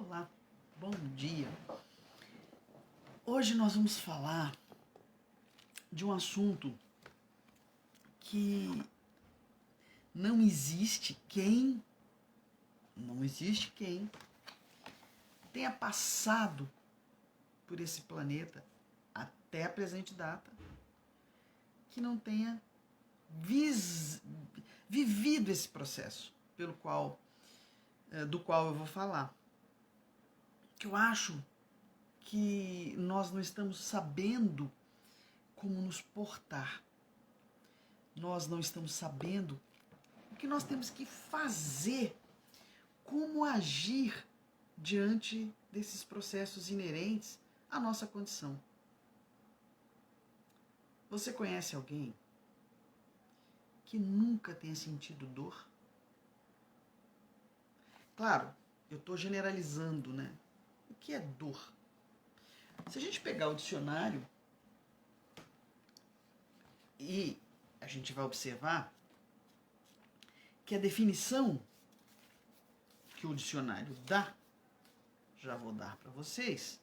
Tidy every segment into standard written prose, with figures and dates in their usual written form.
Olá, bom dia. Hoje nós vamos falar de um assunto que não existe quem tenha passado por esse planeta até a presente data que não tenha vivido esse processo do qual eu vou falar. Que eu acho que nós não estamos sabendo como nos portar. Nós não estamos sabendo o que nós temos que fazer, como agir diante desses processos inerentes à nossa condição. Você conhece alguém que nunca tenha sentido dor? Claro, eu estou generalizando, né? O que é dor? Se a gente pegar o dicionário e a gente vai observar que a definição que o dicionário dá, já vou dar para vocês,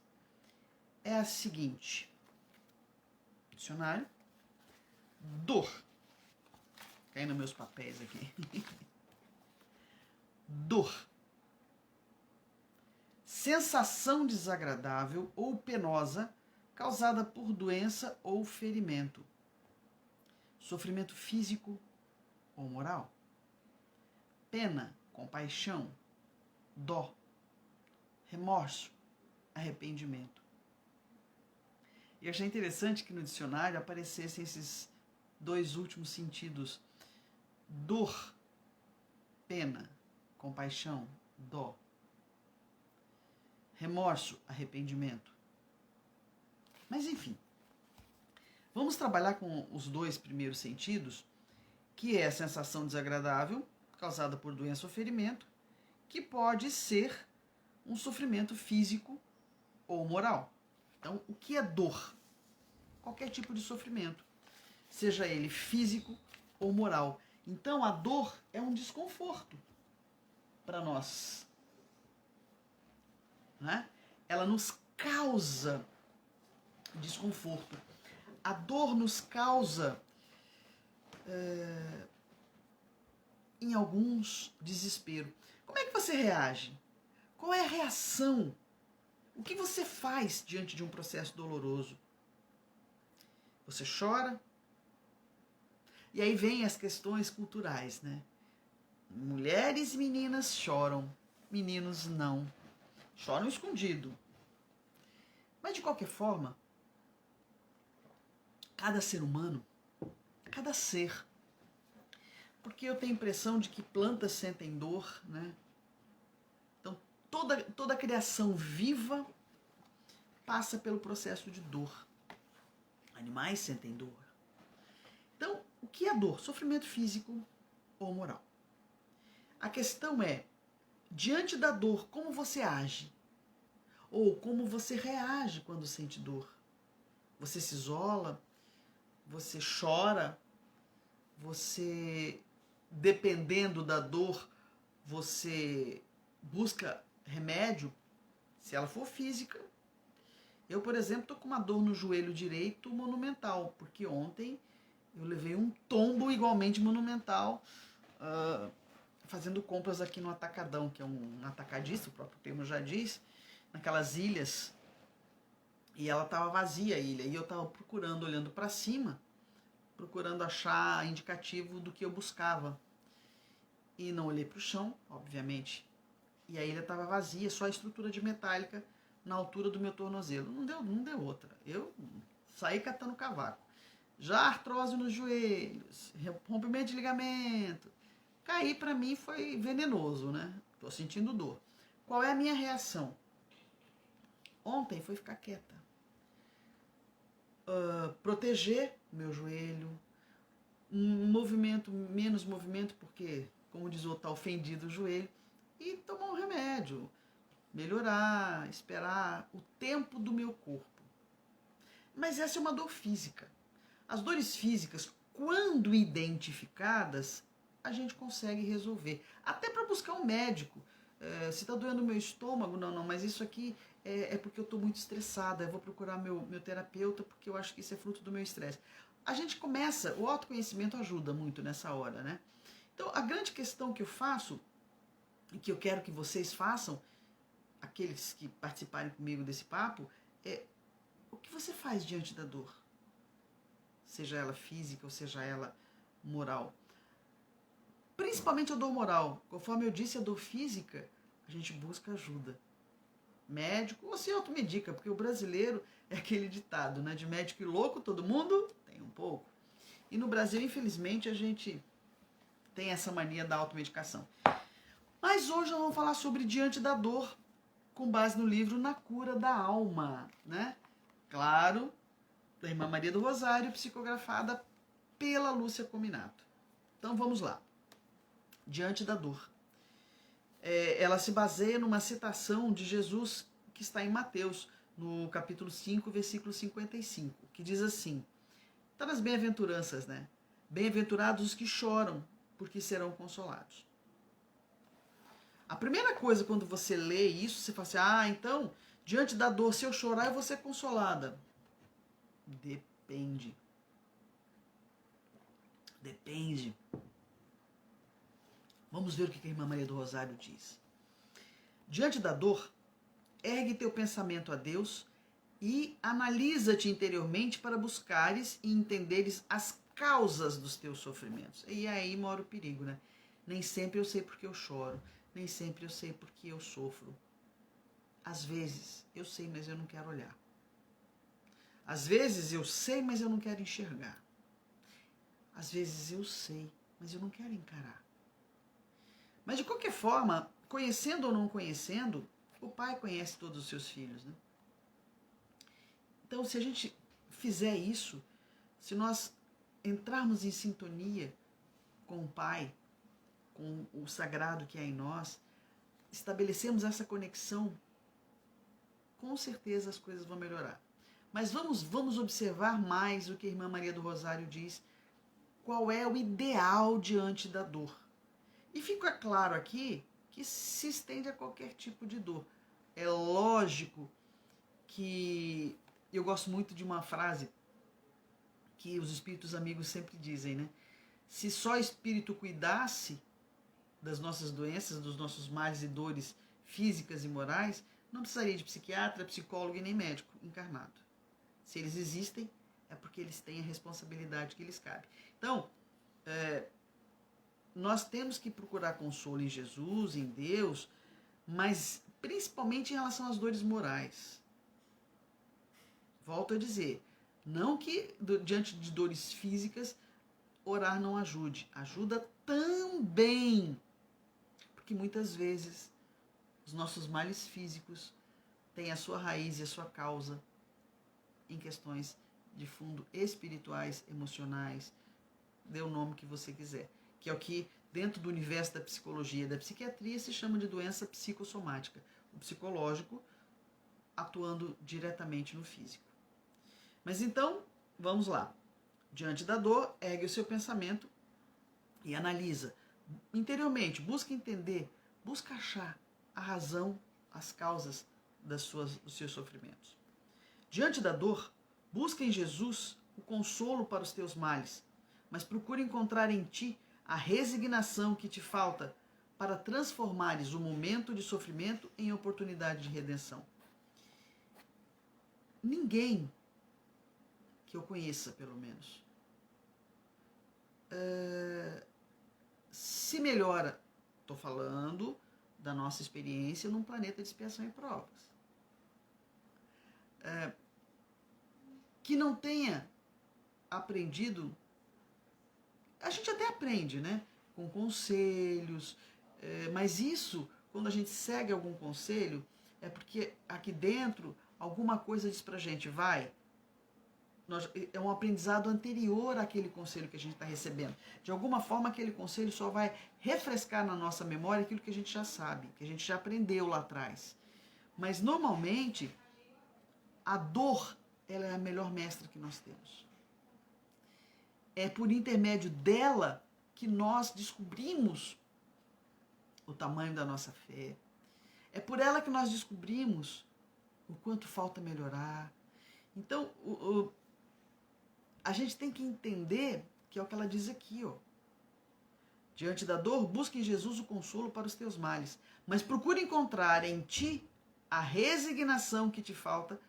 é a seguinte. Dicionário, dor. Caindo meus papéis aqui. Dor. Sensação desagradável ou penosa causada por doença ou ferimento. Sofrimento físico ou moral. Pena, compaixão, dó, remorso, arrependimento. E achei interessante que no dicionário aparecessem esses dois últimos sentidos. Dor, pena, compaixão, dó. Remorso, arrependimento. Mas enfim, vamos trabalhar com os dois primeiros sentidos, que é a sensação desagradável, causada por doença ou ferimento, que pode ser um sofrimento físico ou moral. Então, o que é dor? Qualquer tipo de sofrimento, seja ele físico ou moral. Então, a dor é um desconforto para nós. Né? Ela nos causa desconforto. A dor nos causa, em alguns, desespero. Como é que você reage? Qual é a reação? O que você faz diante de um processo doloroso? Você chora? E aí vem as questões culturais, né? Mulheres e meninas choram, meninos não. Choram escondido. Mas, de qualquer forma, cada ser humano, cada ser, porque eu tenho a impressão de que plantas sentem dor, né? Então, toda a criação viva passa pelo processo de dor. Animais sentem dor. Então, o que é dor? Sofrimento físico ou moral. A questão é, diante da dor, como você age? Ou como você reage quando sente dor? Você se isola? Você chora? Você, dependendo da dor, você busca remédio? Se ela for física. Eu, por exemplo, estou com uma dor no joelho direito monumental, porque ontem eu levei um tombo igualmente monumental, fazendo compras aqui no Atacadão, que é um atacadista, o próprio termo já diz, naquelas ilhas, e ela estava vazia a ilha, e eu estava procurando, olhando para cima, procurando achar indicativo do que eu buscava. E não olhei para o chão, obviamente, e a ilha estava vazia, só a estrutura de metálica na altura do meu tornozelo. Não deu outra. Eu saí catando cavaco. Já artrose nos joelhos, rompimento de ligamento. Cair para mim foi venenoso, né? Tô sentindo dor. Qual é a minha reação? Ontem foi ficar quieta. Proteger meu joelho. Menos movimento, porque, como diz o outro, tá ofendido o joelho. E tomar um remédio. Melhorar, esperar o tempo do meu corpo. Mas essa é uma dor física. As dores físicas, quando identificadas, a gente consegue resolver. Até para buscar um médico. Se está doendo o meu estômago, não, mas isso aqui é porque eu estou muito estressada, eu vou procurar meu terapeuta porque eu acho que isso é fruto do meu estresse. A gente começa, o autoconhecimento ajuda muito nessa hora, né? Então, a grande questão que eu faço, e que eu quero que vocês façam, aqueles que participarem comigo desse papo, é o que você faz diante da dor? Seja ela física ou seja ela moral. Principalmente a dor moral. Conforme eu disse, a dor física, a gente busca ajuda. Médico ou se automedica, porque o brasileiro é aquele ditado, né? De médico e louco, todo mundo tem um pouco. E no Brasil, infelizmente, a gente tem essa mania da automedicação. Mas hoje nós vamos falar sobre Diante da Dor, com base no livro Na Cura da Alma, né? Claro, da Irmã Maria do Rosário, psicografada pela Lúcia Cominato. Então vamos lá. Diante da Dor. Ela se baseia numa citação de Jesus que está em Mateus, no capítulo 5, versículo 55, que diz assim, está nas bem-aventuranças, né? Bem-aventurados os que choram, porque serão consolados. A primeira coisa quando você lê isso, você fala assim, então, diante da dor, se eu chorar, eu vou ser consolada. Depende. Depende. Vamos ver o que a Irmã Maria do Rosário diz. Diante da dor, ergue teu pensamento a Deus e analisa-te interiormente para buscares e entenderes as causas dos teus sofrimentos. E aí mora o perigo, né? Nem sempre eu sei porque eu choro, nem sempre eu sei porque eu sofro. Às vezes eu sei, mas eu não quero olhar. Às vezes eu sei, mas eu não quero enxergar. Às vezes eu sei, mas eu não quero encarar. Mas de qualquer forma, conhecendo ou não conhecendo, o pai conhece todos os seus filhos, né? Então, se a gente fizer isso, se nós entrarmos em sintonia com o pai, com o sagrado que é em nós, estabelecemos essa conexão, com certeza as coisas vão melhorar. Mas vamos observar mais o que a Irmã Maria do Rosário diz, qual é o ideal diante da dor. E fica claro aqui que se estende a qualquer tipo de dor. É lógico que eu gosto muito de uma frase que os espíritos amigos sempre dizem, né? Se só espírito cuidasse das nossas doenças, dos nossos males e dores físicas e morais, não precisaria de psiquiatra, psicólogo e nem médico encarnado. Se eles existem, é porque eles têm a responsabilidade que lhes cabe. Então, nós temos que procurar consolo em Jesus, em Deus, mas principalmente em relação às dores morais. Volto a dizer, não que diante de dores físicas orar não ajude. Ajuda também. Porque muitas vezes os nossos males físicos têm a sua raiz e a sua causa em questões de fundo espirituais, emocionais, dê o nome que você quiser. Que é o que dentro do universo da psicologia e da psiquiatria se chama de doença psicossomática. O psicológico atuando diretamente no físico. Mas então, vamos lá. Diante da dor, ergue o seu pensamento e analisa. Interiormente, busca entender, busca achar a razão, as causas dos seus sofrimentos. Diante da dor, busca em Jesus o consolo para os teus males, mas procura encontrar em ti a resignação que te falta para transformares o momento de sofrimento em oportunidade de redenção. Ninguém que eu conheça, pelo menos, se melhora, estou falando da nossa experiência num planeta de expiação e provas, que não tenha aprendido, a gente até aprende, né? Com conselhos, mas isso, quando a gente segue algum conselho, é porque aqui dentro alguma coisa diz pra gente, vai, é um aprendizado anterior àquele conselho que a gente está recebendo. De alguma forma, aquele conselho só vai refrescar na nossa memória aquilo que a gente já sabe, que a gente já aprendeu lá atrás. Mas, normalmente, a dor, ela é a melhor mestra que nós temos. É por intermédio dela que nós descobrimos o tamanho da nossa fé, É por ela que nós descobrimos o quanto falta melhorar. Então, a gente tem que entender que é o que ela diz aqui, ó. Diante da dor, busque em Jesus o consolo para os teus males, mas procure encontrar em ti a resignação que te falta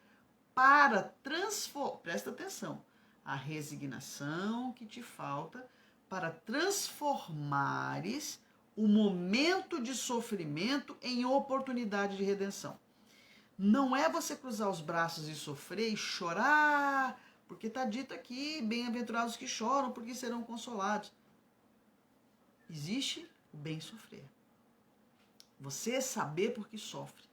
para transformar, presta atenção, a resignação que te falta para transformares o momento de sofrimento em oportunidade de redenção. Não é você cruzar os braços e sofrer e chorar, porque está dito aqui, bem-aventurados que choram, porque serão consolados. Existe o bem sofrer. Você saber por que sofre.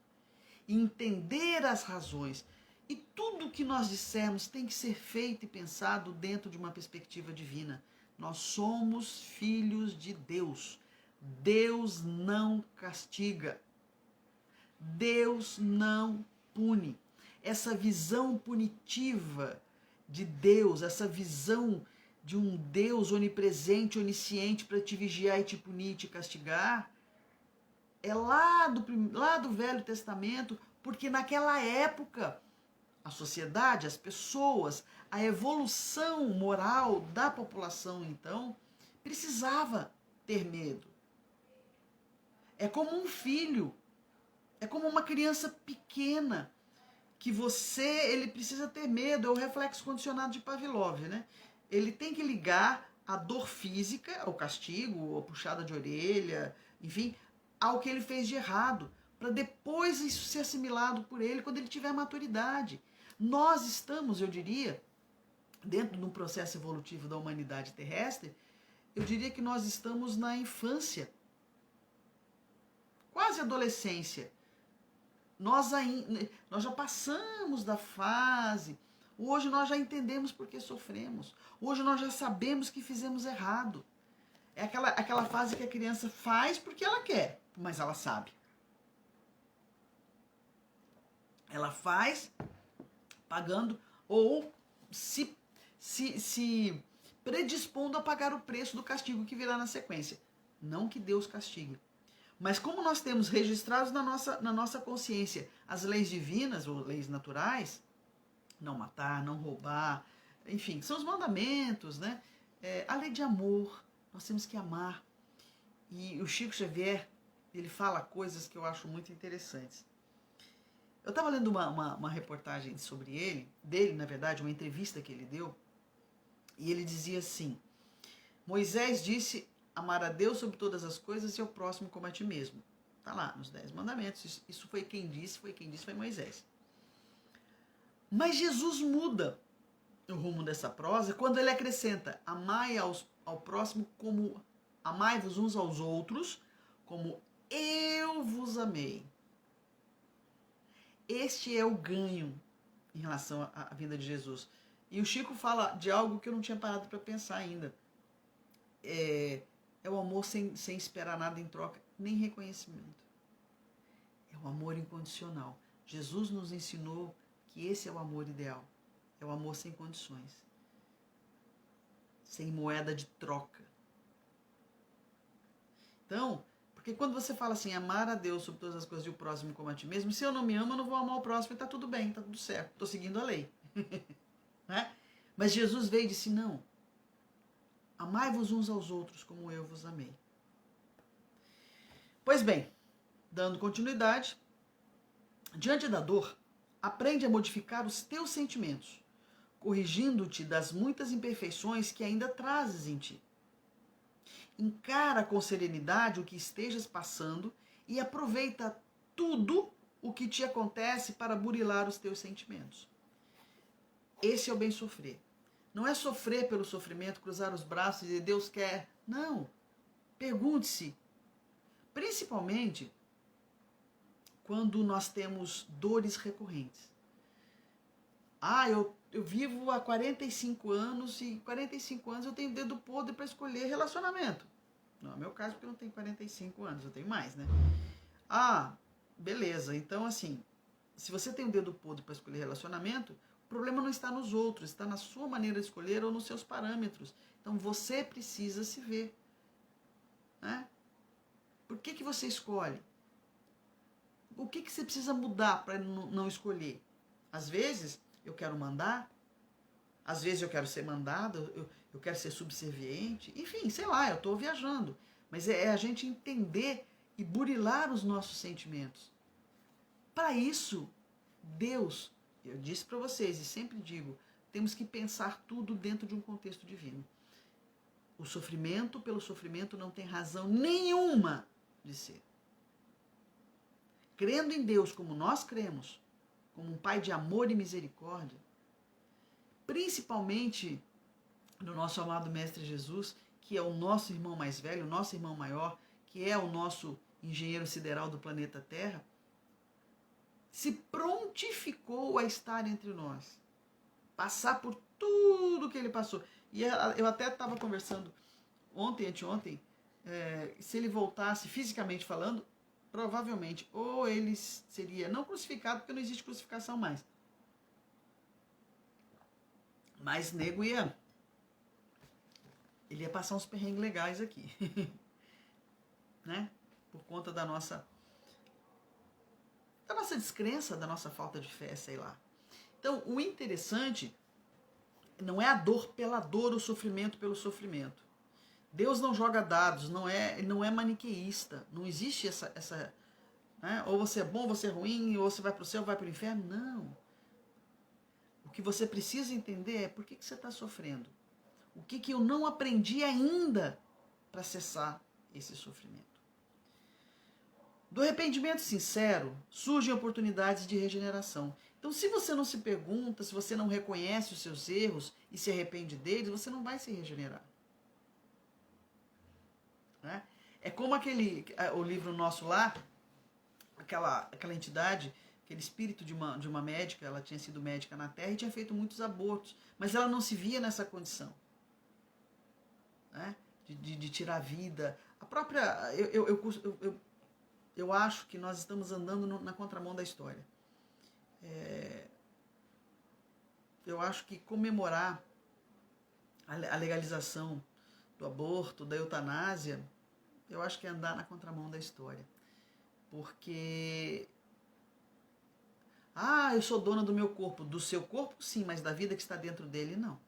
Entender as razões. E tudo o que nós dissermos tem que ser feito e pensado dentro de uma perspectiva divina. Nós somos filhos de Deus. Deus não castiga. Deus não pune. Essa visão punitiva de Deus, essa visão de um Deus onipresente, onisciente para te vigiar e te punir e te castigar, é lá do Velho Testamento, porque naquela época a sociedade, as pessoas, a evolução moral da população, então, precisava ter medo. É como um filho, é como uma criança pequena, que ele precisa ter medo, é o reflexo condicionado de Pavlov, né? Ele tem que ligar a dor física, ao castigo, a puxada de orelha, enfim, ao que ele fez de errado, para depois isso ser assimilado por ele quando ele tiver maturidade. Nós estamos, eu diria, dentro de um processo evolutivo da humanidade terrestre, eu diria que nós estamos na infância, quase adolescência. Nós já passamos da fase. Hoje nós já entendemos por que sofremos. Hoje nós já sabemos que fizemos errado. É aquela fase que a criança faz porque ela quer, mas ela sabe. Ela faz pagando ou se predispondo a pagar o preço do castigo que virá na sequência. Não que Deus castigue. Mas como nós temos registrados na nossa consciência as leis divinas ou leis naturais, não matar, não roubar, enfim, são os mandamentos, né? A lei de amor, nós temos que amar. E o Chico Xavier, ele fala coisas que eu acho muito interessantes. Eu estava lendo uma reportagem sobre dele, na verdade, uma entrevista que ele deu, e ele dizia assim: Moisés disse amar a Deus sobre todas as coisas e ao próximo como a ti mesmo. Está lá nos 10 mandamentos. Isso foi quem disse foi Moisés. Mas Jesus muda o rumo dessa prosa quando ele acrescenta: amai ao próximo como amai-vos uns aos outros, como eu vos amei. Este é o ganho em relação à vida de Jesus. E o Chico fala de algo que eu não tinha parado para pensar ainda. É o amor sem esperar nada em troca, nem reconhecimento. É o amor incondicional. Jesus nos ensinou que esse é o amor ideal. É o amor sem condições. Sem moeda de troca. Então, porque quando você fala assim, amar a Deus sobre todas as coisas e o próximo como a ti mesmo, se eu não me amo, eu não vou amar o próximo e tá tudo bem, tá tudo certo. Estou seguindo a lei. Né? Mas Jesus veio e disse, não. Amai-vos uns aos outros como eu vos amei. Pois bem, dando continuidade, diante da dor, aprende a modificar os teus sentimentos, corrigindo-te das muitas imperfeições que ainda trazes em ti. Encara com serenidade o que estejas passando e aproveita tudo o que te acontece para burilar os teus sentimentos. Esse é o bem sofrer. Não é sofrer pelo sofrimento, cruzar os braços e dizer Deus quer. Não. Pergunte-se, principalmente quando nós temos dores recorrentes. Eu vivo há 45 anos e 45 anos eu tenho dedo podre para escolher relacionamento. Não é meu caso porque eu não tenho 45 anos, eu tenho mais, né? Beleza. Então, assim, se você tem um dedo podre para escolher relacionamento, o problema não está nos outros, está na sua maneira de escolher ou nos seus parâmetros. Então, você precisa se ver. Né? Por que você escolhe? O que você precisa mudar para não escolher? Às vezes eu quero mandar, às vezes eu quero ser mandado, eu quero ser subserviente, enfim, sei lá, eu estou viajando. Mas é a gente entender e burilar os nossos sentimentos. Para isso, Deus, eu disse para vocês e sempre digo, temos que pensar tudo dentro de um contexto divino. O sofrimento pelo sofrimento não tem razão nenhuma de ser. Crendo em Deus como nós cremos, como um Pai de amor e misericórdia, principalmente no nosso amado Mestre Jesus, que é o nosso irmão mais velho, o nosso irmão maior, que é o nosso engenheiro sideral do planeta Terra, se prontificou a estar entre nós, passar por tudo que ele passou. E eu até estava conversando ontem, anteontem, se ele voltasse fisicamente falando, provavelmente, ou ele seria não crucificado, porque não existe crucificação mais, mas nego ele ia passar uns perrengues legais aqui, né? Por conta da nossa descrença, da nossa falta de fé, sei lá. Então, o interessante não é a dor pela dor, o sofrimento pelo sofrimento. Deus não joga dados, não é maniqueísta, não existe essa né? Ou você é bom, ou você é ruim, ou você vai para o céu, ou vai para o inferno. Não. O que você precisa entender é por que você está sofrendo. O que eu não aprendi ainda para cessar esse sofrimento. Do arrependimento sincero, surgem oportunidades de regeneração. Então, se você não se pergunta, se você não reconhece os seus erros e se arrepende deles, você não vai se regenerar. Né? É como o livro nosso lá, aquela entidade, aquele espírito de uma médica, ela tinha sido médica na Terra e tinha feito muitos abortos, mas ela não se via nessa condição, né? de tirar a vida. A própria... Eu acho que nós estamos andando na contramão da história. Eu acho que comemorar a legalização do aborto, da eutanásia, eu acho que é andar na contramão da história. Porque... eu sou dona do meu corpo. Do seu corpo, sim, mas da vida que está dentro dele, não.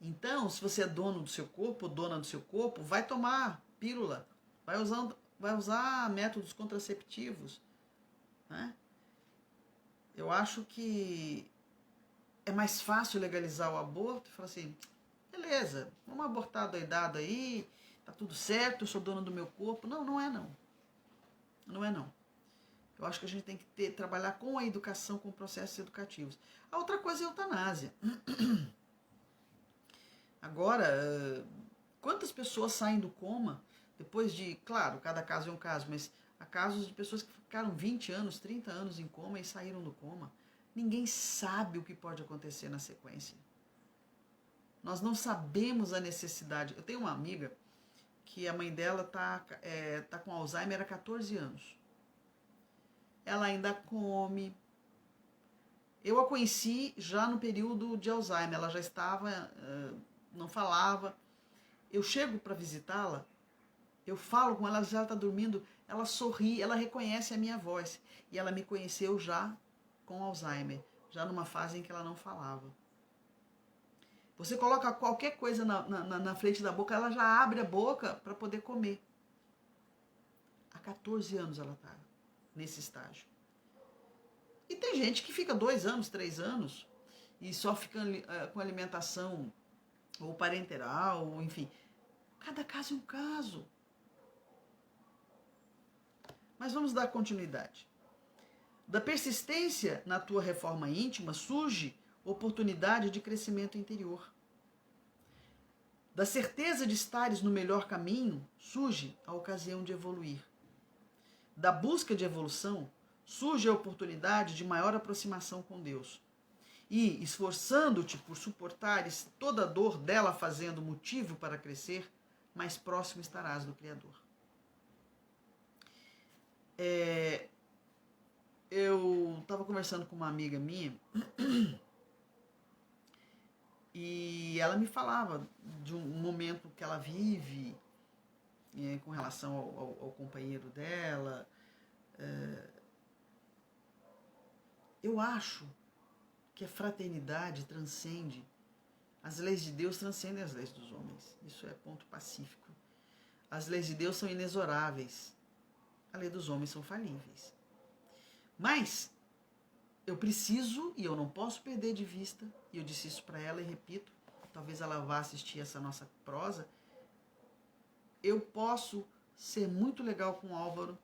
Então, se você é dono do seu corpo, dona do seu corpo, vai tomar pílula, vai usar métodos contraceptivos, né? Eu acho que é mais fácil legalizar o aborto e falar assim, beleza, vamos abortar doidado aí, tá tudo certo, eu sou dona do meu corpo. Não, não é não. Não é não. Eu acho que a gente tem que trabalhar com a educação, com processos educativos. A outra coisa é a eutanásia. Agora, quantas pessoas saem do coma depois de... Claro, cada caso é um caso, mas há casos de pessoas que ficaram 20 anos, 30 anos em coma e saíram do coma. Ninguém sabe o que pode acontecer na sequência. Nós não sabemos a necessidade. Eu tenho uma amiga que a mãe dela tá com Alzheimer há 14 anos. Ela ainda come. Eu a conheci já no período de Alzheimer, ela já estava, não falava. Eu chego para visitá-la, eu falo com ela, já está dormindo, ela sorri, ela reconhece a minha voz. E ela me conheceu já com Alzheimer, já numa fase em que ela não falava. Você coloca qualquer coisa na frente da boca, ela já abre a boca para poder comer. Há 14 anos ela está nesse estágio. E tem gente que fica 2 anos, 3 anos e só fica com alimentação ou parenteral, ou enfim. Cada caso é um caso. Mas vamos dar continuidade. Da persistência na tua reforma íntima surge oportunidade de crescimento interior. Da certeza de estares no melhor caminho surge a ocasião de evoluir. Da busca de evolução surge a oportunidade de maior aproximação com Deus. E, esforçando-te por suportares toda a dor dela fazendo motivo para crescer, mais próximo estarás do Criador. Eu estava conversando com uma amiga minha e ela me falava de um momento que ela vive com relação ao companheiro dela. Eu acho que a fraternidade transcende, as leis de Deus transcendem as leis dos homens. Isso é ponto pacífico. As leis de Deus são inexoráveis. A lei dos homens são falíveis. Mas eu preciso e eu não posso perder de vista, e eu disse isso para ela e repito, talvez ela vá assistir essa nossa prosa, eu posso ser muito legal com o Álvaro,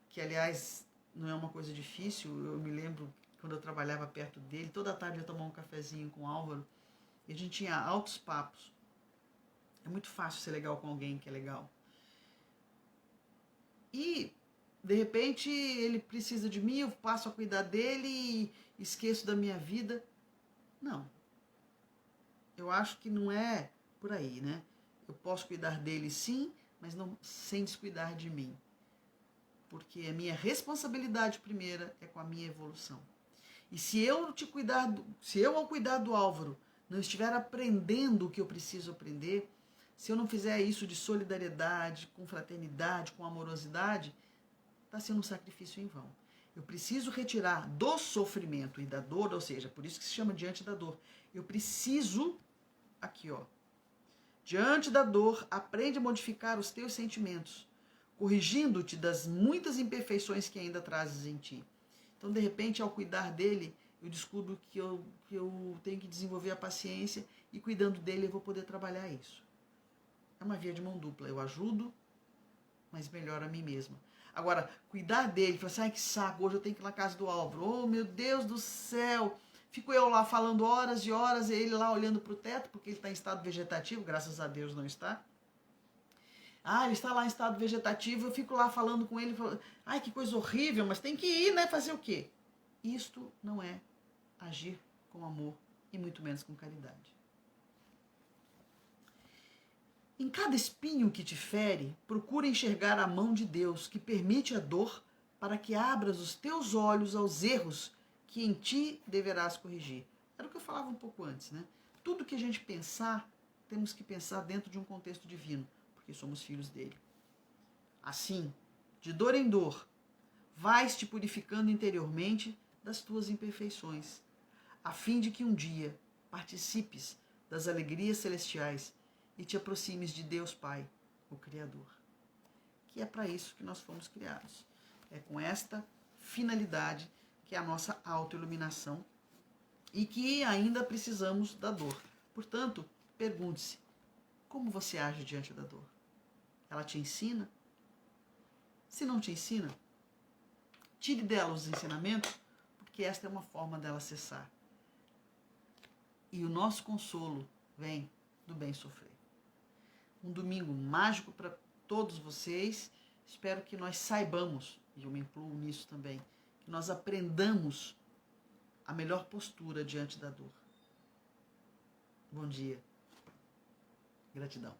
que aliás não é uma coisa difícil. Eu me lembro quando eu trabalhava perto dele, toda tarde eu tomava um cafezinho com o Álvaro e a gente tinha altos papos. É muito fácil ser legal com alguém que é legal. E de repente ele precisa de mim, eu passo a cuidar dele e esqueço da minha vida. Não. Eu acho que não é por aí, né? Eu posso cuidar dele sim, mas não sem descuidar de mim. Porque a minha responsabilidade primeira é com a minha evolução. E se eu ao cuidar do Álvaro, não estiver aprendendo o que eu preciso aprender, se eu não fizer isso de solidariedade, com fraternidade, com amorosidade, está sendo um sacrifício em vão. Eu preciso retirar do sofrimento e da dor, ou seja, por isso que se chama diante da dor. Eu preciso, aqui ó, diante da dor, aprende a modificar os teus sentimentos, corrigindo-te das muitas imperfeições que ainda trazes em ti. Então, de repente, ao cuidar dele, eu descubro que eu tenho que desenvolver a paciência e cuidando dele eu vou poder trabalhar isso. É uma via de mão dupla. Eu ajudo, mas melhoro a mim mesma. Agora, cuidar dele, falar assim, ai que saco, hoje eu tenho que ir na casa do Álvaro. Oh, meu Deus do céu! Fico eu lá falando horas e horas, e ele lá olhando para o teto, porque ele está em estado vegetativo, graças a Deus não está. Ah, ele está lá em estado vegetativo, eu fico lá falando com ele, falando, ai, que coisa horrível, mas tem que ir, né? Fazer o quê? Isto não é agir com amor e muito menos com caridade. Em cada espinho que te fere, procura enxergar a mão de Deus, que permite a dor, para que abras os teus olhos aos erros que em ti deverás corrigir. Era o que eu falava um pouco antes, né? Tudo que a gente pensar, temos que pensar dentro de um contexto divino, porque somos filhos dele. Assim, de dor em dor, vais te purificando interiormente das tuas imperfeições, a fim de que um dia participes das alegrias celestiais e te aproximes de Deus Pai, o Criador. Que é para isso que nós fomos criados. É com esta finalidade que é a nossa autoiluminação e que ainda precisamos da dor. Portanto, pergunte-se, como você age diante da dor? Ela te ensina? Se não te ensina, tire dela os ensinamentos, porque esta é uma forma dela cessar. E o nosso consolo vem do bem sofrer. Um domingo mágico para todos vocês. Espero que nós saibamos, e eu me incluo nisso também, que nós aprendamos a melhor postura diante da dor. Bom dia. Gratidão.